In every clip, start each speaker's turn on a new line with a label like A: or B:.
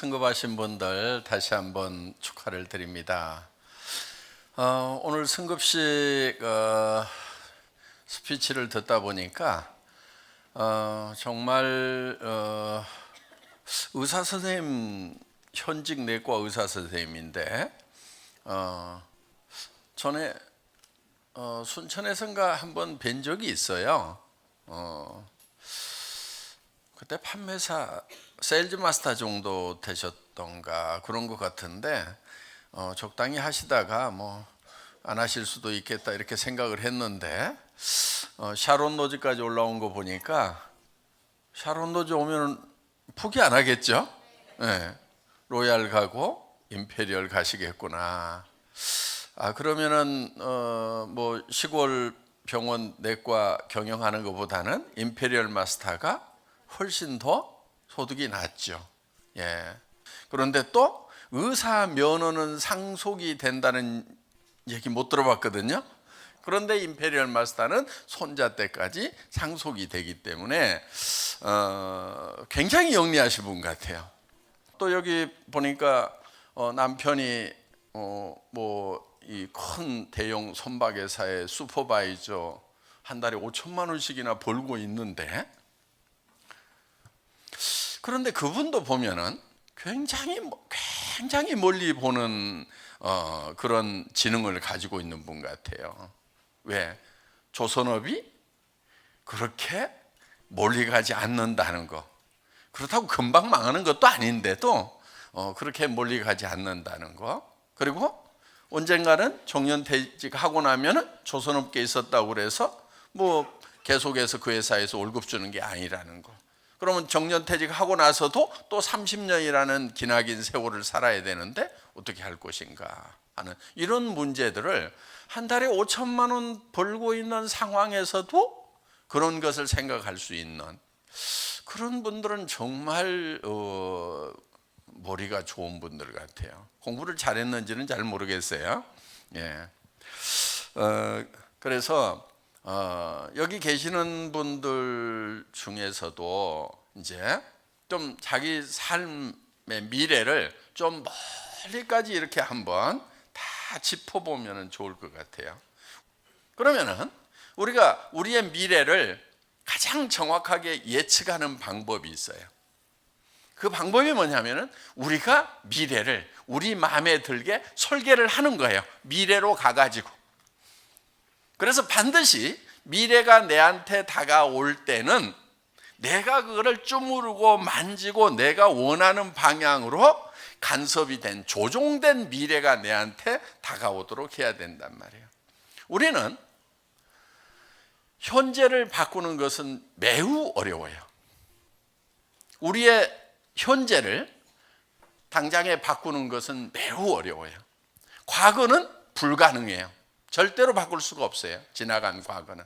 A: 승급하신 분들 다시 한번 축하를 드립니다. 오늘 승급식 스피치를 듣다 보니까 정말 의사 선생님, 현직 내과 의사 선생님인데 전에 순천에선가 한번 뵌 적이 있어요. 그때 판매사 세일즈 마스터 정도 되셨던가 그런 것 같은데 적당히 하시다가 뭐 안 하실 수도 있겠다 이렇게 생각을 했는데 샤론 로즈까지 올라온 거 보니까 샤론 로즈 오면 포기 안 하겠죠? 네. 로얄 가고 임페리얼 가시겠구나. 그러면은 뭐 시골 병원 내과 경영하는 것보다는 임페리얼 마스터가 훨씬 더 소득이 낮죠. 예. 그런데 또 의사 면허는 상속이 된다는 얘기 못 들어봤거든요. 그런데 임페리얼 마스터는 손자 때까지 상속이 되기 때문에 굉장히 영리하신 분 같아요. 또 여기 보니까 남편이 뭐 이 큰 대형 선박회사의 슈퍼바이저 한 달에 5천만 원씩이나 벌고 있는데, 그런데 그분도 보면은 굉장히 멀리 보는 그런 지능을 가지고 있는 분 같아요. 왜? 조선업이 그렇게 멀리 가지 않는다는 거. 그렇다고 금방 망하는 것도 아닌데도 그렇게 멀리 가지 않는다는 거. 그리고 언젠가는 정년퇴직하고 나면은 조선업계에 있었다고 그래서 뭐 계속해서 그 회사에서 월급 주는 게 아니라는 거. 그러면 정년퇴직하고 나서도 또 30년이라는 기나긴 세월을 살아야 되는데 어떻게 할 것인가 하는 이런 문제들을 한 달에 5천만 원 벌고 있는 상황에서도 그런 것을 생각할 수 있는 그런 분들은 정말 머리가 좋은 분들 같아요. 공부를 잘했는지는 잘 모르겠어요. 예. 그래서 여기 계시는 분들 중에서도 이제 좀 자기 삶의 미래를 좀 멀리까지 이렇게 한번 다 짚어보면 좋을 것 같아요. 그러면은 우리가 우리의 미래를 가장 정확하게 예측하는 방법이 있어요. 그 방법이 뭐냐면은 우리가 미래를 우리 마음에 들게 설계를 하는 거예요. 미래로 가가지고. 그래서 반드시 미래가 내한테 다가올 때는 내가 그거를 쭈무르고 만지고 내가 원하는 방향으로 간섭이 된 조종된 미래가 내한테 다가오도록 해야 된단 말이에요. 우리는 현재를 바꾸는 것은 매우 어려워요. 우리의 현재를 당장에 바꾸는 것은 매우 어려워요. 과거는 불가능해요. 절대로 바꿀 수가 없어요. 지나간 과거는.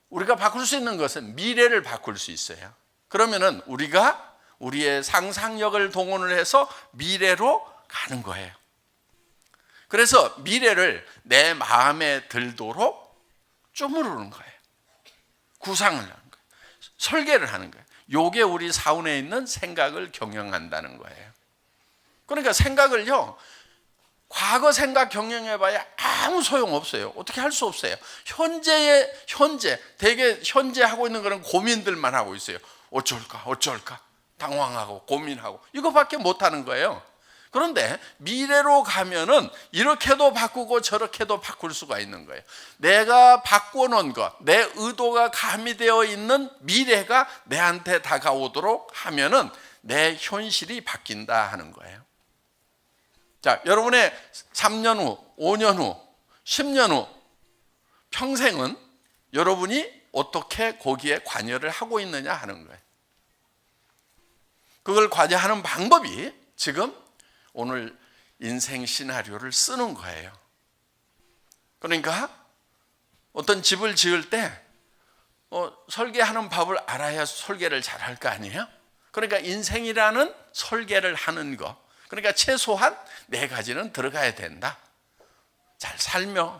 A: 우리가 바꿀 수 있는 것은 미래를 바꿀 수 있어요. 그러면은 우리가 우리의 상상력을 동원을 해서 미래로 가는 거예요. 그래서 미래를 내 마음에 들도록 쪼무르는 거예요. 구상을 하는 거예요. 설계를 하는 거예요. 요게 우리 사원에 있는 생각을 경영한다는 거예요. 그러니까 생각을요, 과거 생각 경영해봐야 아무 소용 없어요. 어떻게 할 수 없어요. 되게 현재 하고 있는 거는 고민들만 하고 있어요. 어쩔까 당황하고 고민하고 이거밖에 못하는 거예요. 그런데 미래로 가면은 이렇게도 바꾸고 저렇게도 바꿀 수가 있는 거예요. 내가 바꿔놓은 것, 내 의도가 가미되어 있는 미래가 내한테 다가오도록 하면은 내 현실이 바뀐다 하는 거예요. 자, 여러분의 3년 후, 5년 후, 10년 후 평생은 여러분이 어떻게 거기에 관여를 하고 있느냐 하는 거예요. 그걸 관여하는 방법이 지금 오늘 인생 시나리오를 쓰는 거예요. 그러니까 어떤 집을 지을 때 설계하는 법을 알아야 설계를 잘할 거 아니에요? 그러니까 인생이라는 설계를 하는 거. 그러니까 최소한 4가지는 들어가야 된다. 잘 살며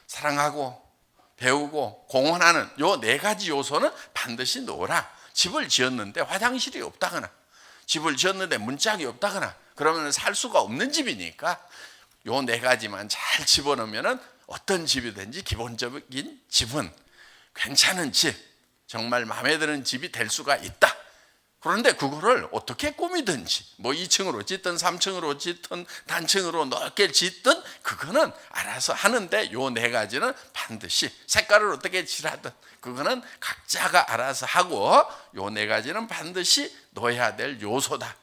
A: 사랑하고 배우고 공헌하는 요 4가지 요소는 반드시 넣어라. 집을 지었는데 화장실이 없다거나 집을 지었는데 문짝이 없다거나 그러면 살 수가 없는 집이니까 요 네 가지만 잘 집어넣으면 어떤 집이든지 기본적인 집은 괜찮은 집, 정말 마음에 드는 집이 될 수가 있다. 그런데 그거를 어떻게 꾸미든지 뭐 2층으로 짓든 3층으로 짓든 단층으로 넓게 짓든 그거는 알아서 하는데 요 네 가지는 반드시 색깔을 어떻게 칠하든 그거는 각자가 알아서 하고 요 네 가지는 반드시 넣어야 될 요소다.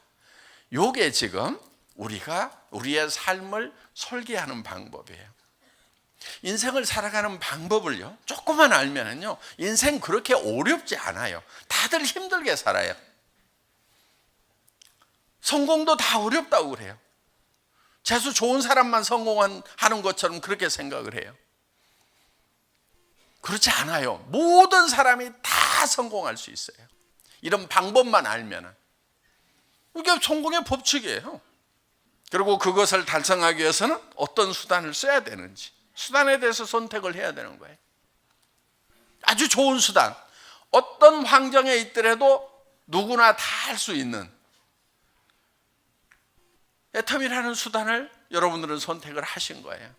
A: 요게 지금 우리의 삶을 설계하는 방법이에요. 인생을 살아가는 방법을요 조금만 알면은요 인생 그렇게 어렵지 않아요. 다들 힘들게 살아요. 성공도 다 어렵다고 그래요. 재수 좋은 사람만 성공하는 것처럼 그렇게 생각을 해요. 그렇지 않아요. 모든 사람이 다 성공할 수 있어요. 이런 방법만 알면은. 이게 성공의 법칙이에요. 그리고 그것을 달성하기 위해서는 어떤 수단을 써야 되는지 수단에 대해서 선택을 해야 되는 거예요. 아주 좋은 수단, 어떤 환경에 있더라도 누구나 다 할 수 있는 애텀이라는 수단을 여러분들은 선택을 하신 거예요.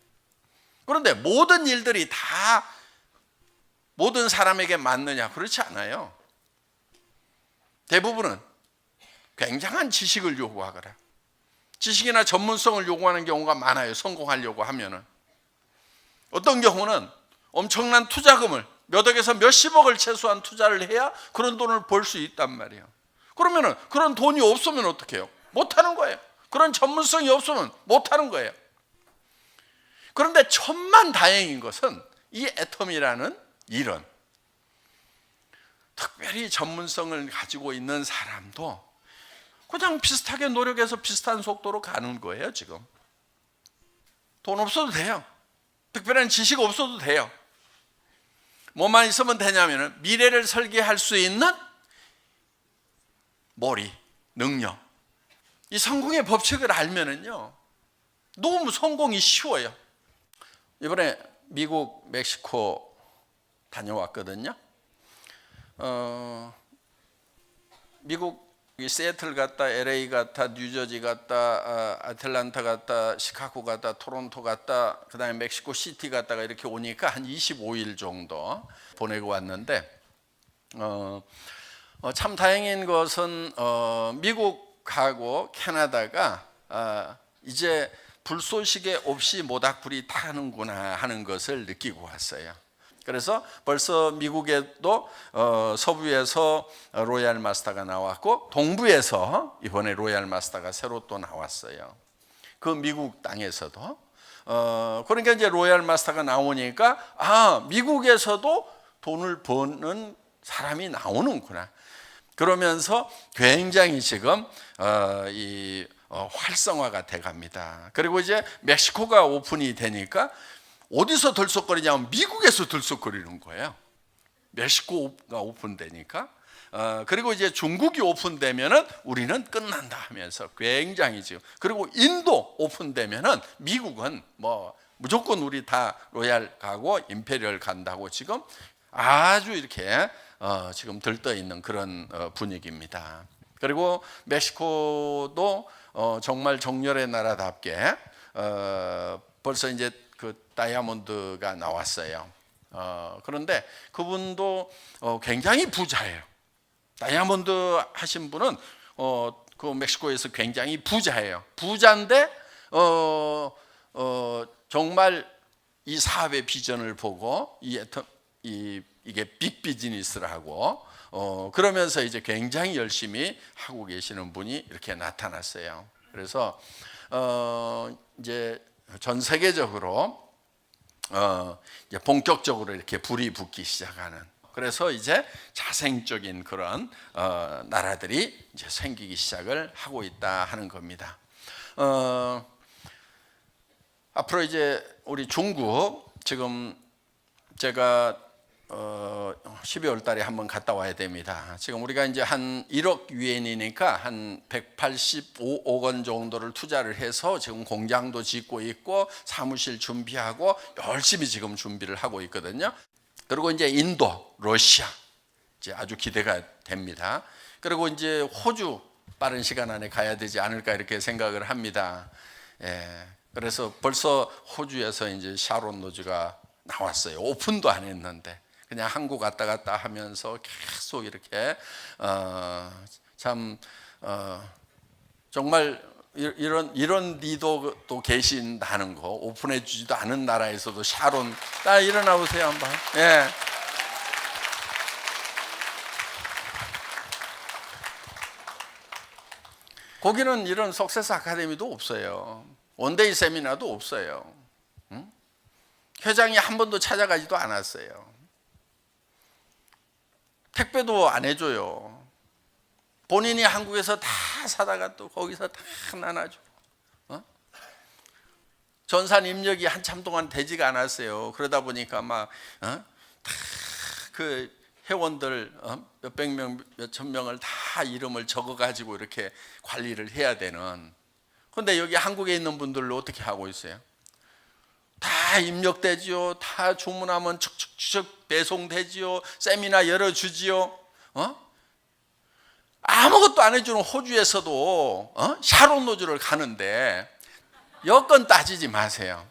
A: 그런데 모든 일들이 다 모든 사람에게 맞느냐? 그렇지 않아요. 대부분은 굉장한 지식을 요구하거나 지식이나 전문성을 요구하는 경우가 많아요. 성공하려고 하면은. 어떤 경우는 엄청난 투자금을 몇 억에서 몇십억을 최소한 투자를 해야 그런 돈을 벌 수 있단 말이에요. 그러면은 그런 돈이 없으면 어떻게 해요? 못하는 거예요. 그런 전문성이 없으면 못하는 거예요. 그런데 천만다행인 것은 이 애텀이라는 일은 특별히 전문성을 가지고 있는 사람도 그냥 비슷하게 노력해서 비슷한 속도로 가는 거예요. 지금 돈 없어도 돼요. 특별한 지식 없어도 돼요. 뭐만 있으면 되냐면 미래를 설계할 수 있는 머리, 능력. 이 성공의 법칙을 알면은요 너무 성공이 쉬워요. 이번에 미국, 멕시코 다녀왔거든요. 미국 시애틀 갔다, LA 갔다, 뉴저지 갔다, 아틀란타 갔다, 시카고 갔다, 토론토 갔다, 그 다음에 멕시코 시티 갔다가 이렇게 오니까 한 25일 정도 보내고 왔는데 참 다행인 것은 미국하고 캐나다가 이제 불쏘시개 없이 모닥불이 타는구나 하는 것을 느끼고 왔어요. 그래서 벌써 미국에도 서부에서 로얄 마스터가 나왔고 동부에서 이번에 로얄 마스터가 새로 또 나왔어요. 그 미국 땅에서도 그러니까 이제 로얄 마스터가 나오니까 미국에서도 돈을 버는 사람이 나오는구나. 그러면서 굉장히 지금 활성화가 돼갑니다. 그리고 이제 멕시코가 오픈이 되니까 어디서 들썩거리냐면 미국에서 들썩거리는 거예요. 멕시코가 오픈되니까. 그리고 이제 중국이 오픈되면은 우리는 끝난다 하면서 굉장히 지금. 그리고 인도 오픈되면은 미국은 뭐 무조건 우리 다 로얄 가고 임페리얼 간다고 지금 아주 이렇게 지금 들떠 있는 그런 분위기입니다. 그리고 멕시코도 정말 정열의 나라답게 벌써 이제 그 다이아몬드가 나왔어요. 그런데 그분도 굉장히 부자예요. 다이아몬드 하신 분은 그 멕시코에서 굉장히 부자예요. 부자인데 정말 이 사업의 비전을 보고 이게 빅 비즈니스를 하고 그러면서 이제 굉장히 열심히 하고 계시는 분이 이렇게 나타났어요. 그래서 이제 전 세계적으로 이제 본격적으로 이렇게 불이 붙기 시작하는. 그래서 이제 자생적인 그런 나라들이 이제 생기기 시작을 하고 있다 하는 겁니다. 앞으로 이제 우리 중국 지금 제가 12월 달에 한번 갔다 와야 됩니다. 지금 우리가 이제 한 1억 유엔이니까 한 185억 원 정도를 투자를 해서 지금 공장도 짓고 있고 사무실 준비하고 열심히 지금 준비를 하고 있거든요. 그리고 이제 인도, 러시아 이제 아주 기대가 됩니다. 그리고 이제 호주 빠른 시간 안에 가야 되지 않을까 이렇게 생각을 합니다. 예, 그래서 벌써 호주에서 이제 샤론 로즈가 나왔어요. 오픈도 안 했는데 그냥 한국 왔다 갔다 하면서 계속 이렇게 정말 이런 리더도 계신다는 거, 오픈해 주지도 않은 나라에서도 샤론, 일어나 보세요 한번. 예. 거기는 이런 석세스 아카데미도 없어요. 원데이 세미나도 없어요. 응? 회장이 한 번도 찾아가지도 않았어요. 택배도 안 해줘요. 본인이 한국에서 다 사다가 또 거기서 다 나눠줘. 전산 입력이 한참 동안 되지가 않았어요. 그러다 보니까 막 다 그 회원들 몇백 명, 몇천 명을 다 이름을 적어가지고 이렇게 관리를 해야 되는. 그런데 여기 한국에 있는 분들로 어떻게 하고 있어요? 다 입력되지요. 다 주문하면 척척척 배송되지요. 세미나 열어주지요. 아무것도 안 해주는 호주에서도 샤론 로즈를 가는데 여건 따지지 마세요.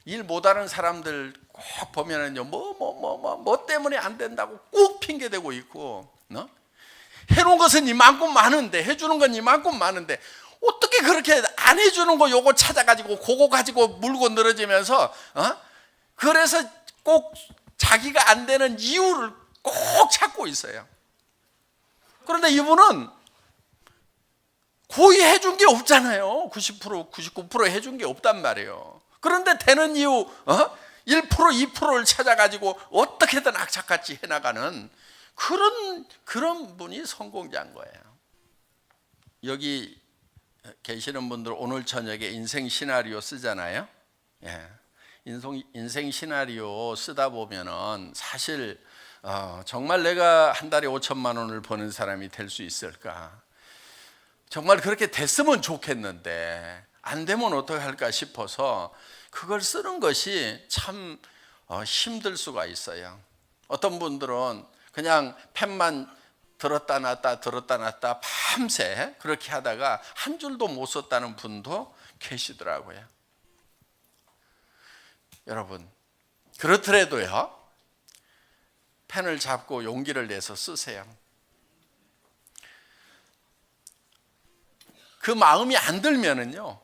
A: 일 못하는 사람들 꼭 보면은요, 뭐 때문에 안 된다고 꼭 핑계대고 있고, 해놓은 것은 이만큼 많은데, 해주는 건 이만큼 많은데, 어떻게 그렇게 안 해주는 거 요거 찾아가지고, 그거 가지고 물고 늘어지면서, 그래서 꼭 자기가 안 되는 이유를 꼭 찾고 있어요. 그런데 이분은 거의 해준 게 없잖아요. 90%, 99% 해준 게 없단 말이에요. 그런데 되는 이유 1%, 2%를 찾아가지고 어떻게든 악착같이 해나가는 그런 분이 성공자인 거예요. 여기 계시는 분들 오늘 저녁에 인생 시나리오 쓰잖아요. 예. 인생 시나리오 쓰다 보면은 사실 정말 내가 한 달에 5천만 원을 버는 사람이 될 수 있을까? 정말 그렇게 됐으면 좋겠는데 안 되면 어떻게 할까 싶어서 그걸 쓰는 것이 참 힘들 수가 있어요. 어떤 분들은 그냥 펜만 들었다 놨다 밤새 그렇게 하다가 한 줄도 못 썼다는 분도 계시더라고요. 여러분, 그렇더라도요, 펜을 잡고 용기를 내서 쓰세요. 그 마음이 안 들면은요,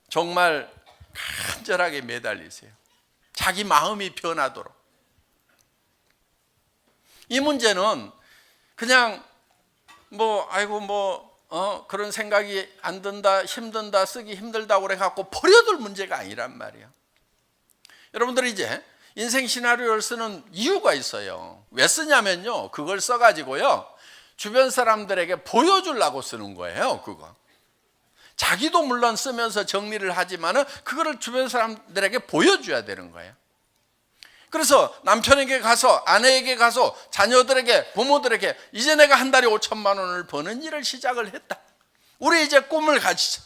A: 정말 간절하게 매달리세요. 자기 마음이 변하도록. 이 문제는 그냥 그런 생각이 안 든다, 힘든다, 쓰기 힘들다고 그래갖고 버려둘 문제가 아니란 말이에요. 여러분들이 이제 인생 시나리오를 쓰는 이유가 있어요. 왜 쓰냐면요, 그걸 써가지고요, 주변 사람들에게 보여주려고 쓰는 거예요. 그거 자기도 물론 쓰면서 정리를 하지만은 그거를 주변 사람들에게 보여줘야 되는 거예요. 그래서 남편에게 가서, 아내에게 가서, 자녀들에게, 부모들에게 이제 내가 한 달에 5천만 원을 버는 일을 시작을 했다. 우리 이제 꿈을 가지자.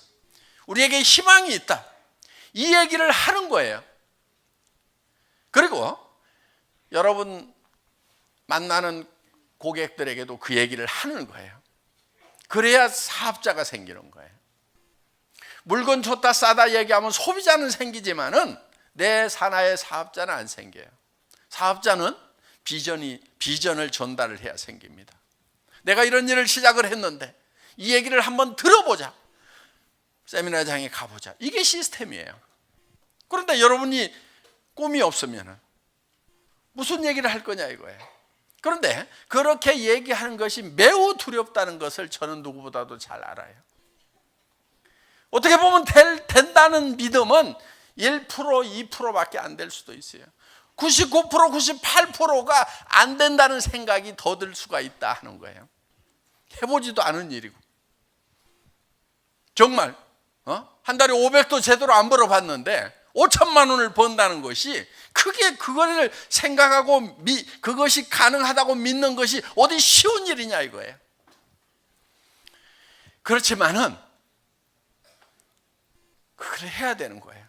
A: 우리에게 희망이 있다. 이 얘기를 하는 거예요. 그리고 여러분 만나는 고객들에게도 그 얘기를 하는 거예요. 그래야 사업자가 생기는 거예요. 물건 좋다 싸다 얘기하면 소비자는 생기지만은 내 산하의 사업자는 안 생겨요. 사업자는 비전을 전달을 해야 생깁니다. 내가 이런 일을 시작을 했는데 이 얘기를 한번 들어보자. 세미나장에 가보자. 이게 시스템이에요. 그런데 여러분이 꿈이 없으면 무슨 얘기를 할 거냐 이거예요. 그런데 그렇게 얘기하는 것이 매우 두렵다는 것을 저는 누구보다도 잘 알아요. 어떻게 보면 된다는 믿음은 1%, 2%밖에 안 될 수도 있어요. 99%, 98%가 안 된다는 생각이 더 들 수가 있다 하는 거예요. 해보지도 않은 일이고. 정말 한 달에 500도 제대로 안 벌어봤는데 5천만 원을 번다는 것이, 크게 그거를 생각하고 그것이 가능하다고 믿는 것이 어디 쉬운 일이냐 이거예요. 그렇지만은 그걸 해야 되는 거예요.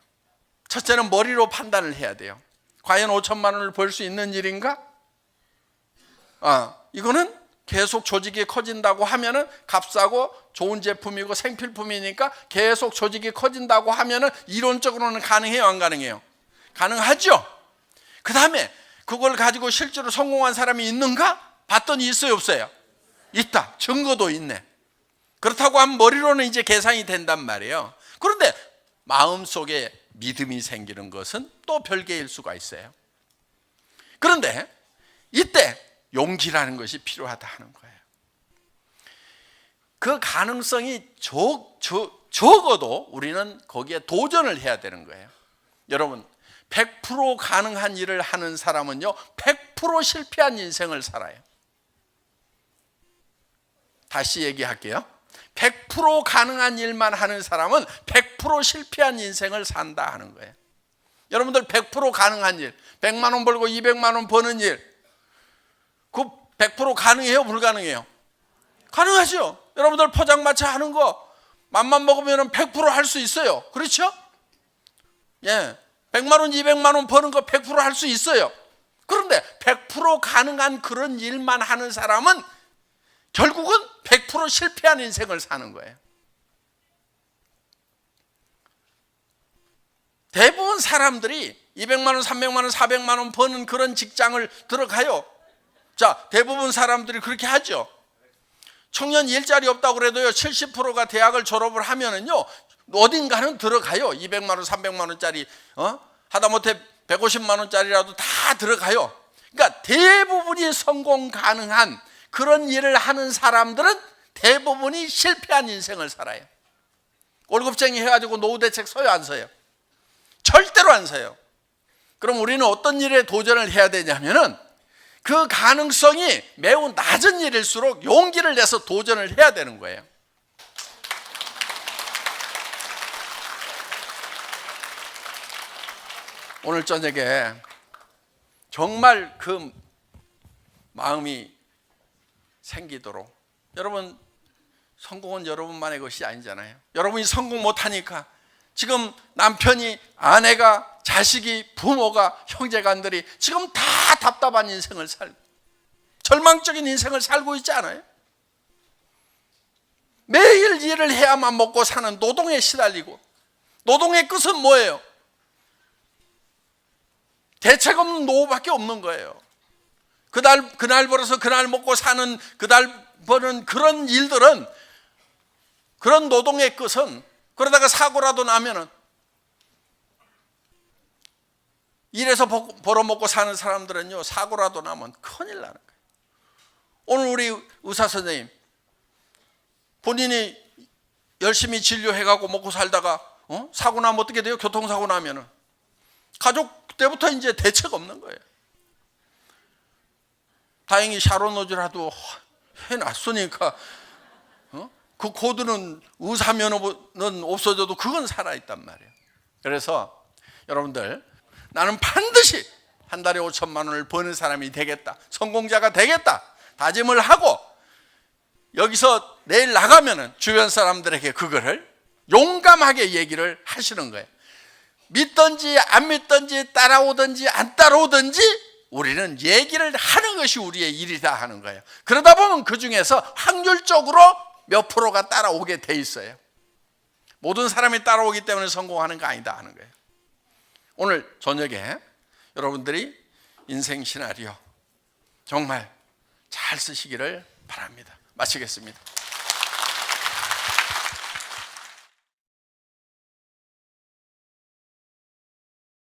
A: 첫째는 머리로 판단을 해야 돼요. 과연 5천만 원을 벌 수 있는 일인가? 이거는 계속 조직이 커진다고 하면은 값싸고 좋은 제품이고 생필품이니까 계속 조직이 커진다고 하면은 이론적으로는 가능해요, 안 가능해요? 가능하죠. 그 다음에 그걸 가지고 실제로 성공한 사람이 있는가? 봤더니 있어요, 없어요? 있다. 증거도 있네. 그렇다고 하면 머리로는 이제 계산이 된단 말이에요. 그런데 마음속에 믿음이 생기는 것은 또 별개일 수가 있어요. 그런데 이때 용기라는 것이 필요하다 하는 거예요. 그 가능성이 적어도 우리는 거기에 도전을 해야 되는 거예요. 여러분, 100% 가능한 일을 하는 사람은요, 100% 실패한 인생을 살아요. 다시 얘기할게요. 100% 가능한 일만 하는 사람은 100% 실패한 인생을 산다 하는 거예요. 여러분들 100% 가능한 일, 100만 원 벌고 200만 원 버는 일, 그 100% 가능해요, 불가능해요? 가능하죠. 여러분들 포장마차 하는 거 맘만 먹으면 100% 할 수 있어요. 그렇죠? 예, 100만 원, 200만 원 버는 거 100% 할 수 있어요. 그런데 100% 가능한 그런 일만 하는 사람은 결국은 100% 실패한 인생을 사는 거예요. 대부분 사람들이 200만 원, 300만 원, 400만 원 버는 그런 직장을 들어가요. 자, 대부분 사람들이 그렇게 하죠. 청년 일자리 없다고 그래도요, 70%가 대학을 졸업을 하면은요, 어딘가는 들어가요. 200만 원, 300만 원짜리, 하다못해 150만 원짜리라도 다 들어가요. 그러니까 대부분이 성공 가능한 그런 일을 하는 사람들은 대부분이 실패한 인생을 살아요. 월급쟁이 해가지고 노후 대책 써요, 안 써요? 절대로 안 써요. 그럼 우리는 어떤 일에 도전을 해야 되냐면은 그 가능성이 매우 낮은 일일수록 용기를 내서 도전을 해야 되는 거예요. 오늘 저녁에 정말 그 마음이 생기도록, 여러분, 성공은 여러분만의 것이 아니잖아요. 여러분이 성공 못하니까 지금 남편이, 아내가, 자식이, 부모가, 형제간들이 지금 다 답답한 인생을 살고 절망적인 인생을 살고 있지 않아요? 매일 일을 해야만 먹고 사는 노동에 시달리고, 노동의 끝은 뭐예요? 대책 없는 노후밖에 없는 거예요. 그날 벌어서 그날 먹고 사는, 그날 버는 그런 일들은, 그런 노동의 끝은, 그러다가 사고라도 나면은, 일해서 벌어먹고 사는 사람들은요, 사고라도 나면 큰일 나는 거예요. 오늘 우리 의사 선생님, 본인이 열심히 진료해가고 먹고 살다가 사고 나면 어떻게 돼요? 교통사고 나면은 가족 때부터 이제 대책 없는 거예요. 다행히 샤론노즈라도 해놨으니까 그 코드는 의사면허는 없어져도 그건 살아있단 말이에요. 그래서 여러분들, 나는 반드시 한 달에 5천만 원을 버는 사람이 되겠다, 성공자가 되겠다 다짐을 하고, 여기서 내일 나가면은 주변 사람들에게 그거를 용감하게 얘기를 하시는 거예요. 믿든지 안 믿든지 따라오든지 안 따라오든지 우리는 얘기를 하는 것이 우리의 일이다 하는 거예요. 그러다 보면 그 중에서 확률적으로 몇 프로가 따라오게 돼 있어요. 모든 사람이 따라오기 때문에 성공하는 거 아니다 하는 거예요. 오늘 저녁에 여러분들이 인생 시나리오 정말 잘 쓰시기를 바랍니다. 마치겠습니다.